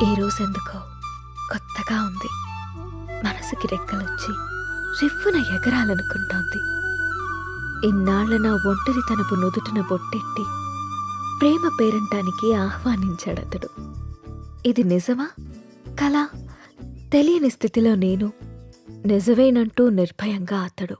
ఈ రోజెందుకో కొత్తగా ఉంది. మనసుకి రెక్కలొచ్చి రివ్వున ఎగరాలనుకుంటోంది. ఇన్నాళ్ల నా ఒంటరితనపు నుదుటిన బొట్టెట్టి ప్రేమ పేరంటానికి ఆహ్వానించాడతడు. ఇది నిజమా కలా తెలియని స్థితిలో నేను, నిజమేనంటూ నిర్భయంగా అతడు.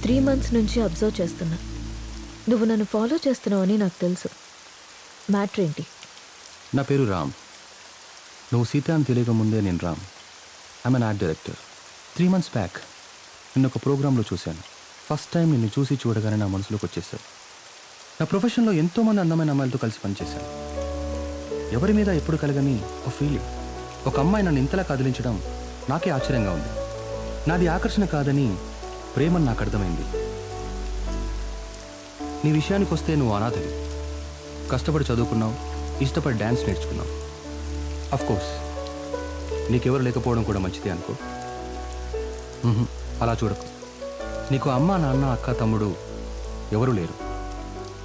త్రీ మంత్స్ నుంచి అబ్జర్వ్ చేస్తున్నా. నువ్వు నన్ను ఫాలో చేస్తున్నావని నాకు తెలుసు. మ్యాటర్ ఏంటి? నా పేరు రామ్. నువ్వు సీత అని తెలియకముందే నేను Ram. I'm an art director. 3 months back నిన్న ఒక ప్రోగ్రాంలో చూశాను. ఫస్ట్ టైం నిన్ను చూసి చూడగానే నా మనసులోకి వచ్చేసావు. నా ప్రొఫెషన్లో ఎంతోమంది అందమైన అమ్మాయిలతో కలిసి పనిచేశాను. ఎవరి మీద ఎప్పుడు కలగని ఒక ఫీలింగ్. ఒక అమ్మాయి నన్ను ఇంతలా కదిలించడం నాకే ఆశ్చర్యంగా ఉంది. నాది ఆకర్షణ కాదని ప్రేమని నాకు అర్థమైంది. నీ విషయానికి వస్తే నువ్వు అనాథవి. కష్టపడి చదువుకున్నావు, ఇష్టపడి డ్యాన్స్ నేర్చుకున్నావు. అఫ్కోర్స్ నీకెవరు లేకపోవడం కూడా మంచిదే అనుకో. అలా చూడకు. నీకు అమ్మ, నాన్న, అక్క, తమ్ముడు ఎవరూ లేరు.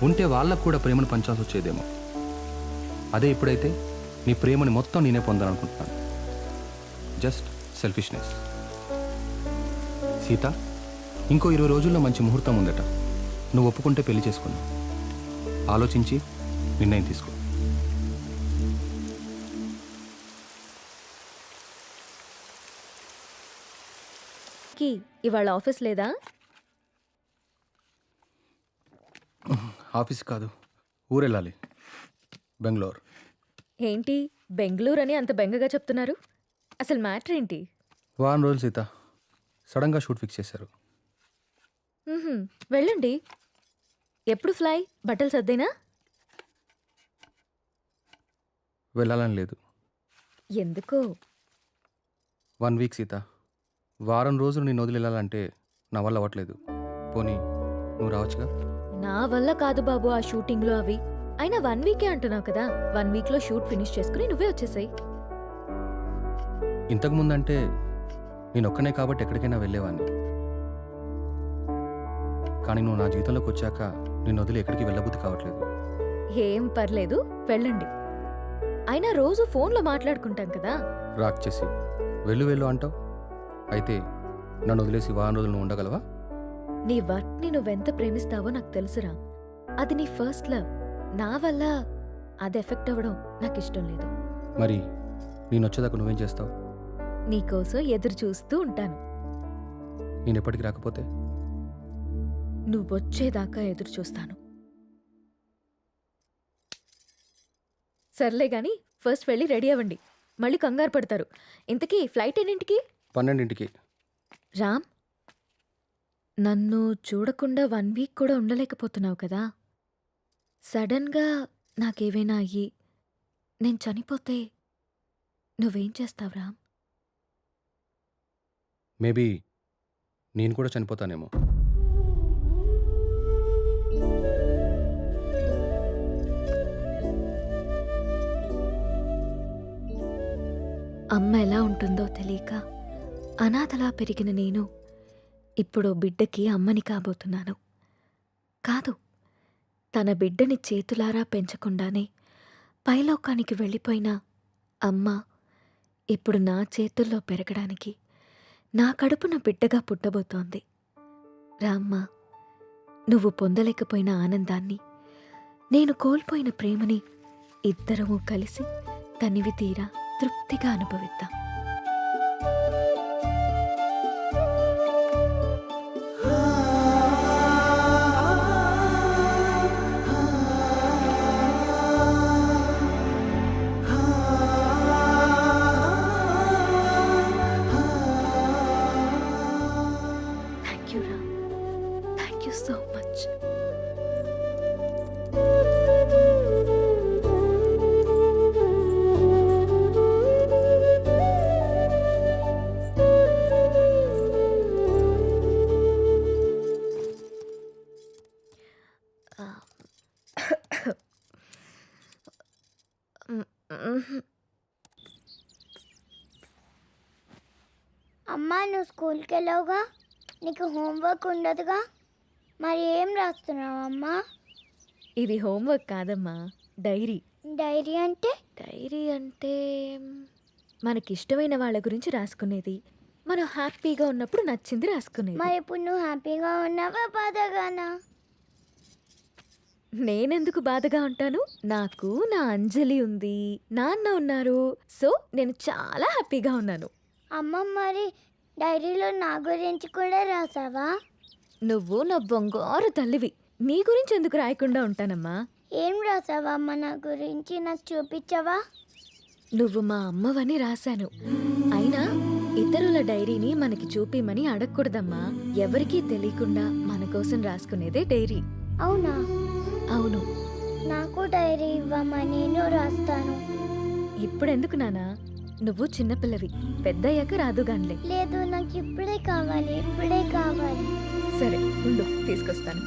ఉంటే వాళ్ళకు కూడా ప్రేమను పంచాల్సి వచ్చేదేమో. అదే ఇప్పుడైతే నీ ప్రేమని మొత్తం నేనే పొందాలనుకుంటున్నాను. Just selfishness. సీత, ఇంకో 20 రోజుల్లో మంచి ముహూర్తం ఉందట. నువ్వు ఒప్పుకుంటే పెళ్లి చేసుకున్నావు. ఆలోచించి నిర్ణయం తీసుకో. ఇవాళ ఆఫీస్ లేదా? ఆఫీస్ కాదు, ఊరెళ్ళాలి. బెంగళూరు. ఏంటి బెంగళూరు అని అంత బెంగగా చెప్తున్నారు? అసలు మ్యాటర్ ఏంటి? వారం రోజులు సీత. సడన్గా షూట్ ఫిక్స్ చేశారు. వెళ్ళండి. ఎప్పుడు ఫ్లై? బట్టలు సర్దేనా? వెళ్ళాలని లేదు. ఎందుకో? 1 week సీత. వారం రోజులు నేను వదిలేయాలంటే నా వల్ల అవ్వట్లేదు. పోనీ నువ్వు రావచ్చుగా? నా వల్ల కాదు బాబు ఆ షూటింగ్లో అవి. అయినా 1 week అంటున్నావు కదా. 1 weekలో షూట్ ఫినిష్ చేసుకుని నువ్వే వచ్చేసాయి. ఇంతకుముందంటే నేను ఒక్కనే కాబట్టి ఎక్కడికైనా వెళ్ళేవాడిని. కానీ నువ్వు నా జీవితంలోకి వచ్చాక నిన్ను వదిలి ఎక్కడికి వెళ్ళబుద్ధి కావట్లేదు. ఏం పర్లేదు, వెళ్ళండి. అయినా రోజు ఫోన్లో మాట్లాడుకుంటాం కదా. రాక్ చేసి వెళ్ళు వెళ్ళు అంటావు. అయితే నన్ను వదిలేసి వారం రోజులు నువ్వు ఉండగలవా? నీ వర్క్ని నువ్వెంత ప్రేమిస్తావో నాకు తెలుసురా. అది నీ ఫస్ట్ లవ్. నా వల్ల అది ఎఫెక్ట్ అవ్వడం నాకు ఇష్టం లేదు. మరి నేను వచ్చేదాకా నువ్వేం చేస్తావు? నీకోసం ఎదురు చూస్తూ ఉంటాను. నేను ఎప్పటికి రాకపోతే? నువ్వొచ్చేదాకా ఎదురు చూస్తాను. సర్లే గాని ఫస్ట్ వెళ్ళి రెడీ అవ్వండి. మళ్ళీ కంగారు పడతారు. ఇంతకీ ఫ్లైట్ ఎన్నింటికి? 12ంటికి. రామ్, నన్ను చూడకుండా 1 week కూడా ఉండలేకపోతున్నావు కదా. సడన్గా నాకేవైనా అయ్యి నేను చనిపోతే నువ్వేం చేస్తావు రామ్? మేబీ నేను కూడా చనిపోతానేమో. అమ్మ ఎలా ఉంటుందో తెలియక అనాథలా పెరిగిన నేను ఇప్పుడు బిడ్డకి అమ్మని కాబోతున్నాను. కాదు, తన బిడ్డని చేతులారా పెంచకుండానే పైలోకానికి వెళ్ళిపోయిన అమ్మ ఇప్పుడు నా చేతుల్లో పెరగడానికి నా కడుపున బిడ్డగా పుట్టబోతోంది. రామ్మ, నువ్వు పొందలేకపోయిన ఆనందాన్ని, నేను కోల్పోయిన ప్రేమని ఇద్దరము కలిసి తనివి తీరా తృప్తిగా అనుభవిద్దాం. థ్యాంక్ యూ అమ్మా నువ్వు స్కూల్కి వెళ్ళావుగా, నీకు హోంవర్క్ ఉండదుగా, మరి ఏం రాస్తున్నావు అమ్మా? ఇది హోంవర్క్ కాదమ్మా, డైరీ. డైరీ అంటే? డైరీ అంటే మనకిష్టమైన వాళ్ళ గురించి రాసుకునేది. మనం హ్యాపీగా ఉన్నప్పుడు నచ్చింది రాసుకునేది. మరి ఇప్పుడు నువ్వు హ్యాపీగా ఉన్నావా బాధగానా? నేనెందుకు బాధగా ఉంటాను? నాకు నా అంజలి ఉంది, నాన్న ఉన్నారు. సో నేను చాలా హ్యాపీగా ఉన్నాను. అమ్మ మరి డైరీలో నా గురించి కూడా రాసావా? నువ్వు నా బంగారు తల్లివి. నీ గురించి ఎందుకు రాయకుండా ఉంటానమ్మా? ఏం రాసావా అమ్మ నా గురించి, నాకు చూపించవా? నువ్వు మా అమ్మవని రాశాను. అయినా ఇతరుల డైరీని మనకి చూపిమని అడగకూడదమ్మా. ఎవరికీ తెలియకుండా మన కోసం రాసుకునేదే డైరీ. అవునా? అవును. నాకు డైరీ ఇవ్వమ్మా, నేను రాస్తాను. ఇప్పుడెందుకు నానా? నువ్వు చిన్నపిల్లవి, పెద్దయ్యాక రాదుగాన్లే. లేదు, నాకు ఇప్పుడే కావాలి, ఇప్పుడే కావాలి. సరే ఉండు, తీసుకొస్తాను.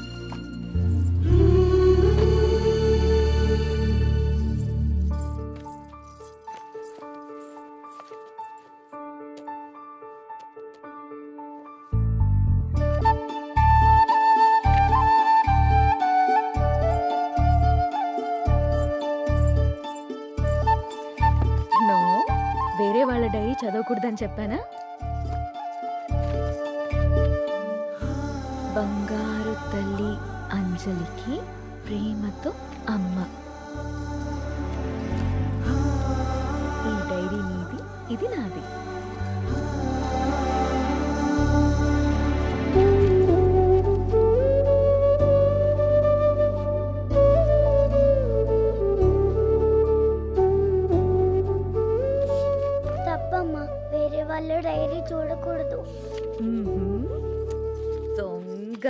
నో, వేరే వాళ్ళ డైరీ చదవకూడదని చెప్పానా? బంగారు తల్లి అంజలికి ప్రేమతో అమ్మ. ఈ డైరీ నీది, ఇది నాది. తప్పమ్మా, వేరే వాళ్ళ డైరీ చూడకూడదు. మ్మ్హ్మ్. దొంగ.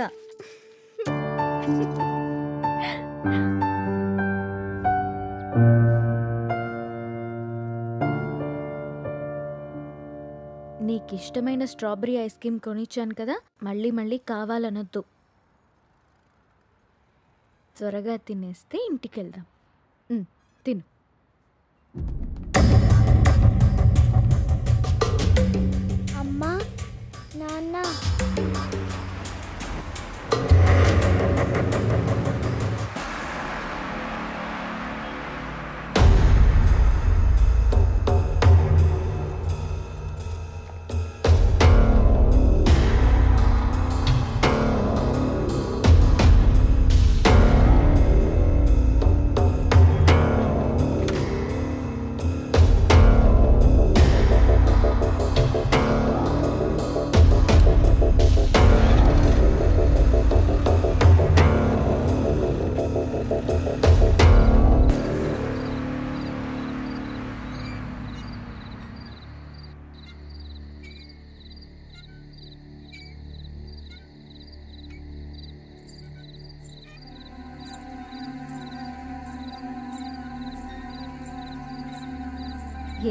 నీకిష్టమైన స్ట్రాబెరీ ఐస్ క్రీమ్ కొనిచ్చాను కదా, మళ్ళీ మళ్ళీ కావాలనొద్దు. త్వరగా తినేస్తే ఇంటికెళ్దాం. తిను. అమ్మా, నాన్న,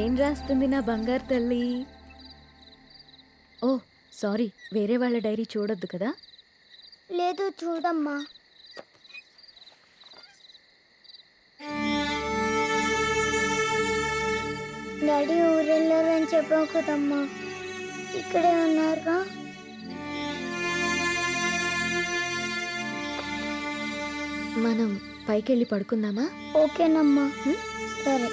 ఏం రాస్తుంది నా బంగారు తల్లి? ఓ సారీ, వేరే వాళ్ళ డైరీ చూడొద్దు కదా. లేదు చూడమ్మా. డాడీ ఊరెళ్ళారని చెప్పావు కదమ్మా, ఇక్కడే ఉన్నారుగా. మనం పైకెళ్ళి పడుకుందామా? ఓకేనమ్మా. సరే.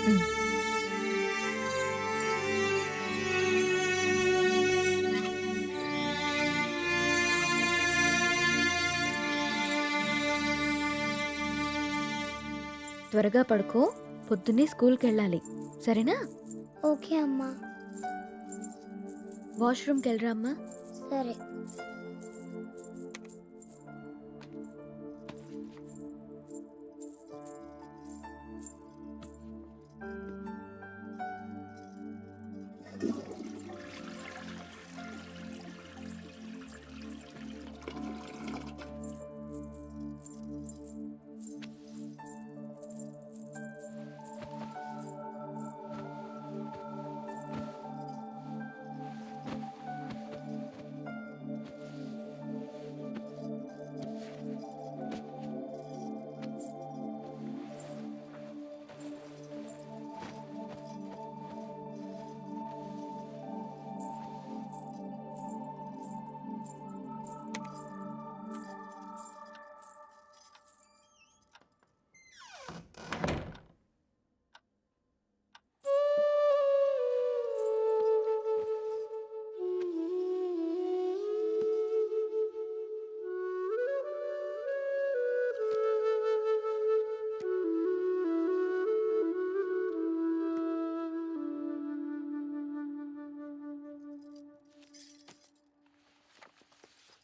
త్వరగా పడుకో, పొద్దున్నే స్కూల్కి వెళ్ళాలి, సరేనా? ఓకే అమ్మా. వాష్రూమ్కి వెళ్ళరా అమ్మా. సరే.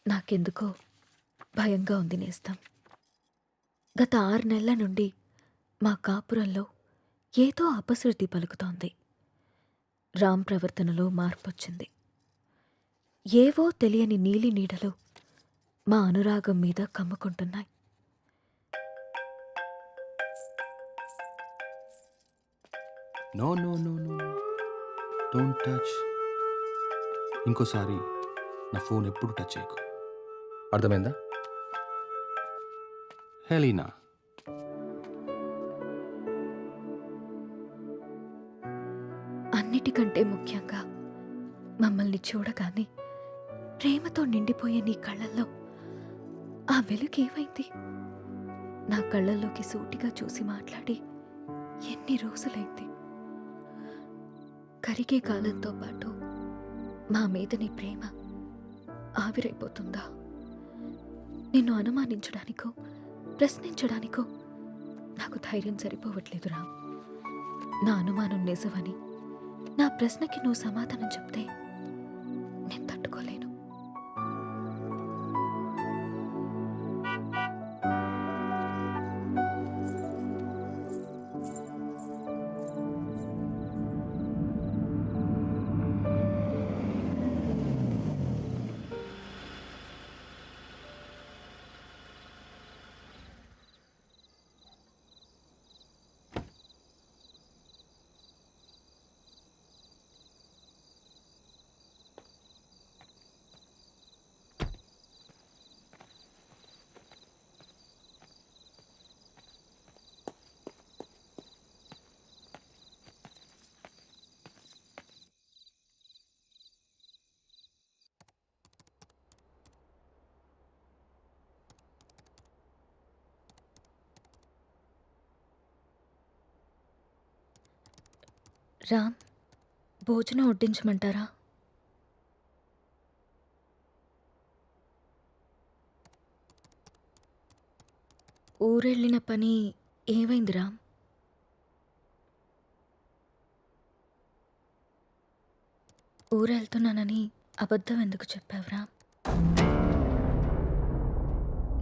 నాకెందుకో భయంగా ఉంది నేస్తం. గత 6 నెలల నుండి మా కాపురంలో ఏదో అపశృతి పలుకుతోంది. రామ్ ప్రవర్తనలో మార్పొచ్చింది. ఏవో తెలియని నీలి నీడలు మా అనురాగం మీద కమ్ముకుంటున్నాయి. No no no no don't touch. ఇంకోసారి నా ఫోన్ ఎప్పుడు టచ్ చేయకు, అర్థమైందా? హెలీనా, అన్నిటికంటే ముఖ్యంగా మమ్మల్ని చూడగానే ప్రేమతో నిండిపోయే నీ కళ్ళల్లో ఆ వెలుగు ఏమైంది? నా కళ్ళల్లోకి సూటిగా చూసి మాట్లాడి ఎన్ని రోజులైంది? కరిగే కాలంతో పాటు మా మీద నీ ప్రేమ ఆవిరైపోతుందా? నిన్ను అనుమానించడానికో ప్రశ్నించడానికో నాకు ధైర్యం సరిపోవట్లేదు రామ్. నా అనుమానం నిజమని, నా ప్రశ్నకి నువ్వు సమాధానం చెప్తే నేను తట్టుకోలేను. రామ్, భోజనం వడ్డించమంటారా? ఊరెళ్ళిన పని ఏమైంది రామ్? ఊరెళ్తున్నానని అబద్ధం ఎందుకు చెప్పావు రామ్?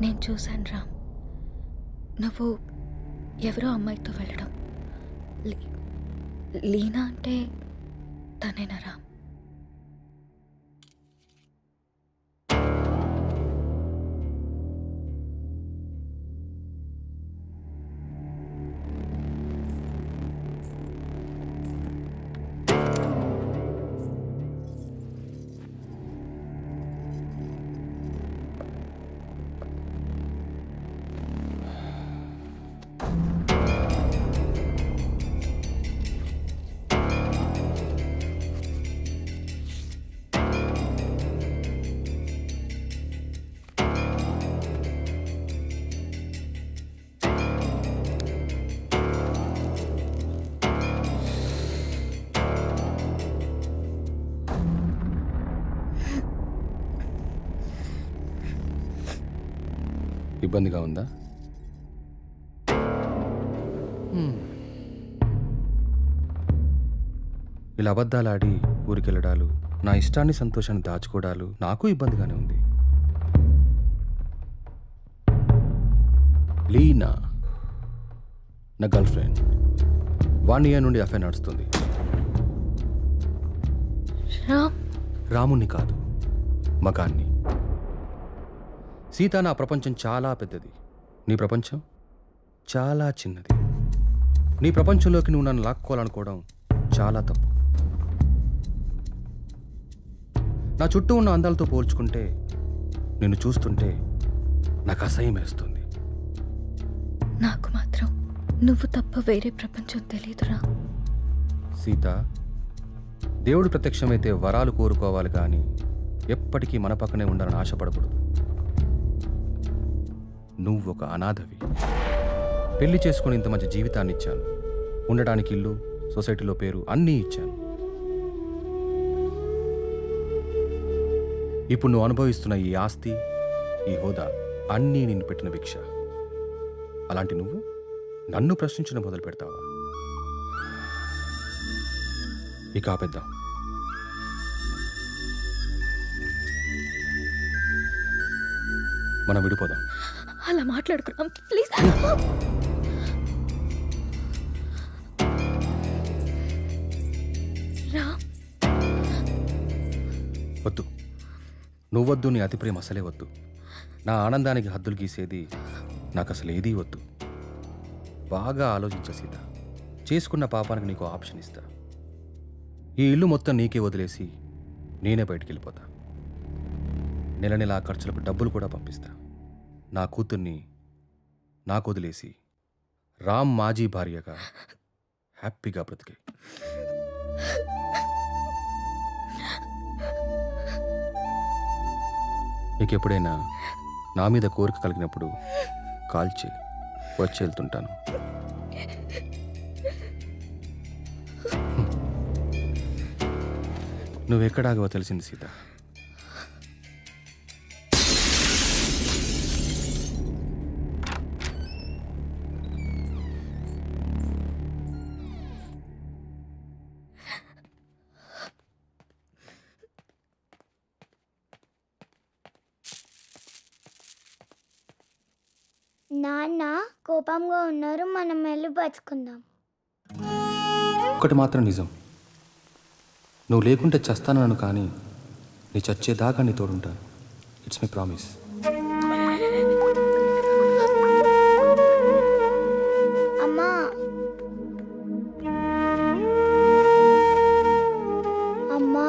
నేను చూశాను రామ్, నువ్వు ఎవరో అమ్మాయితో వెళ్ళడం. లీనా అంటే తనేనా రామ్? ఇబ్బందిగా ఉందా? ఇలా అబద్ధాలాడి ఊరికెళ్ళడాలు, నా ఇష్టాన్ని సంతోషాన్ని దాచుకోవడాలు నాకు ఇబ్బందిగానే ఉంది. లీనా నా గర్ల్ ఫ్రెండ్. 1 year నుండి అఫైర్ నడుస్తుంది. రామ్, రాముణ్ణి కాదు, మగాన్ని. సీత, నా ప్రపంచం చాలా పెద్దది, నీ ప్రపంచం చాలా చిన్నది. నీ ప్రపంచంలోకి నువ్వు నన్ను లాక్కోవాలనుకోవడం చాలా తప్పు. నా చుట్టూ ఉన్న అందాలతో పోల్చుకుంటే నిన్ను చూస్తుంటే నాకు అసహ్యం వేస్తుంది. నాకు మాత్రం నువ్వు తప్ప వేరే ప్రపంచం తెలియదురా. సీత, దేవుడు ప్రత్యక్షమైతే వరాలు కోరుకోవాలి కానీ ఎప్పటికీ మన పక్కనే ఉండాలని ఆశపడకూడదు. నువ్వు ఒక అనాథవి. పెళ్లి చేసుకుని ఇంత మంచి జీవితాన్ని ఇచ్చాను, ఉండడానికి ఇల్లు, సొసైటీలో పేరు అన్నీ ఇచ్చాను. ఇప్పుడు నువ్వు అనుభవిస్తున్న ఈ ఆస్తి, ఈ హోదా అన్నీ నిన్ను పెట్టిన భిక్ష. అలాంటి నువ్వు నన్ను ప్రశ్నించడం మొదలు పెడతావా? ఇక ఆపేద్దాం. మనం విడిపోదాం. అలా మాట్లాడుకున్నాం ప్లీజ్. రామ్, వద్దు, నువ్వొద్దు, నీ అతి ప్రేమ అసలే వద్దు. నా ఆనందానికి హద్దులు గీసేది నాకు అసలు ఏదీ వద్దు. బాగా ఆలోచించ సీత. చేసుకున్న పాపానికి నీకు ఆప్షన్ ఇస్తా. ఈ ఇల్లు మొత్తం నీకే వదిలేసి నేనే బయటికి వెళ్ళిపోతా. నెల నెల ఆ ఖర్చులకు డబ్బులు కూడా పంపిస్తా. నా కూతుర్ని నాకు వదిలేసి రామ్ మాజీ భార్యగా హ్యాపీగా బ్రతికే. నీకు ఎప్పుడైనా నా మీద కోరిక కలిగినప్పుడు కాల్ చేయి, వచ్చి వెళ్తుంటాను. నువ్వెక్కడాగవో తెలిసింది సీత. నాన్న కోపంగా ఉన్నారు, మనం వెళ్ళి పచ్చుకుందాం. ఒకటి మాత్రం నిజం, నువ్వు లేకుంటే చస్తానను, కానీ నీ చచ్చేదాకా నీ తోడుంటాను. It's my promise. అమ్మా, అమ్మా,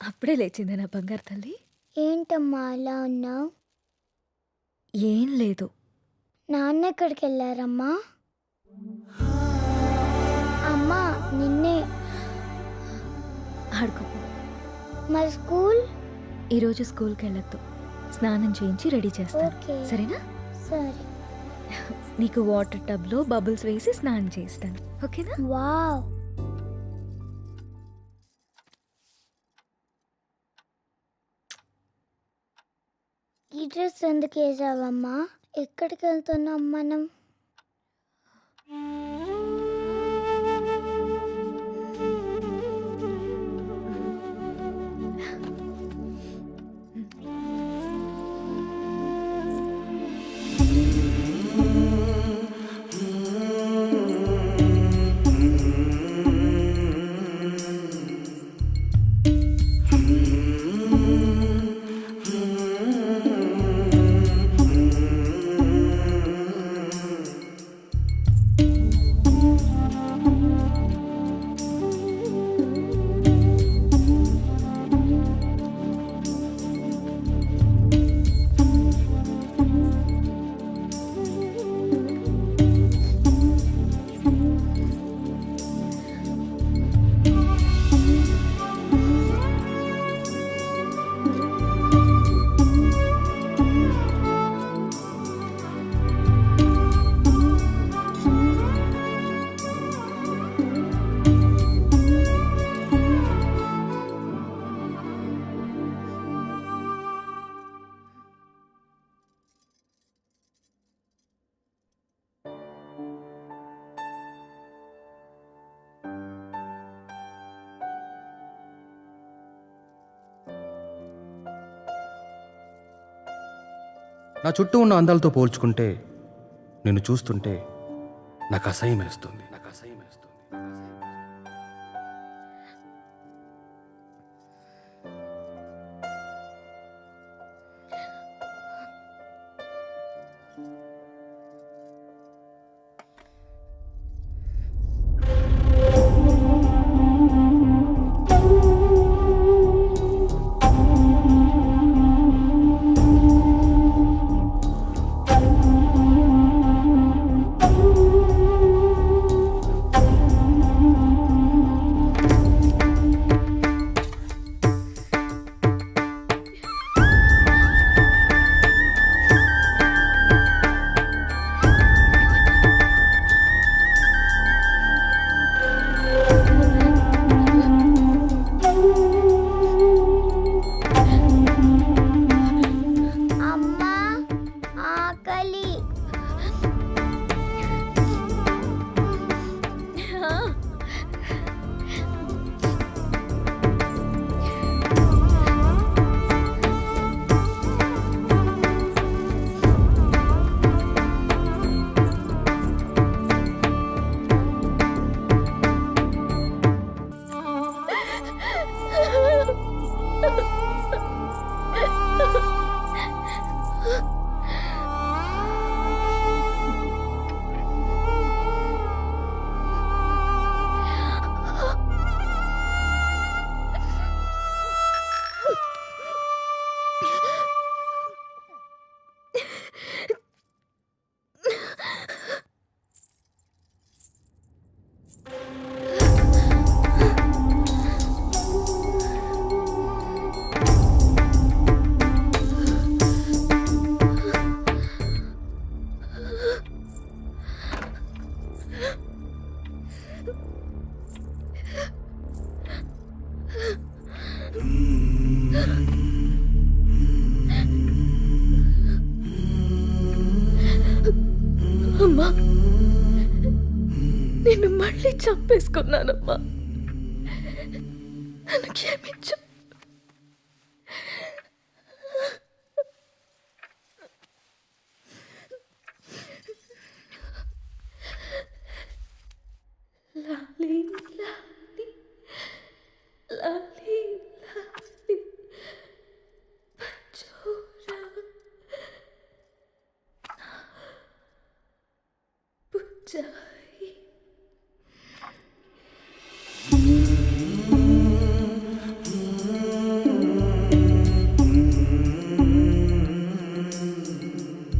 అప్పుడే లేచింది నా బంగారు తల్లి. ఏంటమ్మా అలా ఉన్నావు? ఏం లేదు. నాన్న ఎక్కడికి వెళ్ళారమ్మా? అమ్మా నిన్నే. ఆడుకోపో. మరి స్కూల్? ఈరోజు స్కూల్కి వెళ్ళొద్దు. స్నానం చేయించి రెడీ చేస్తాను, ఓకే. సరేనా? సరే. నీకు వాటర్ టబ్లో బబుల్స్ వేసి స్నానం చేస్తాను, ఓకేనా? వావ్. ఈ డ్రెస్ ఎందుకు వేసావమ్మా? ఎక్కడికి వెళ్తున్నాం మనం? నా చుట్టూ ఉన్న అందాలతో పోల్చుకుంటే నిన్ను చూస్తుంటే నాకు అసహ్యం వేస్తుంది. అమ్మా, నిన్ను మళ్ళీ చంపేసుకున్నానమ్మా. నన్ను క్షమించు.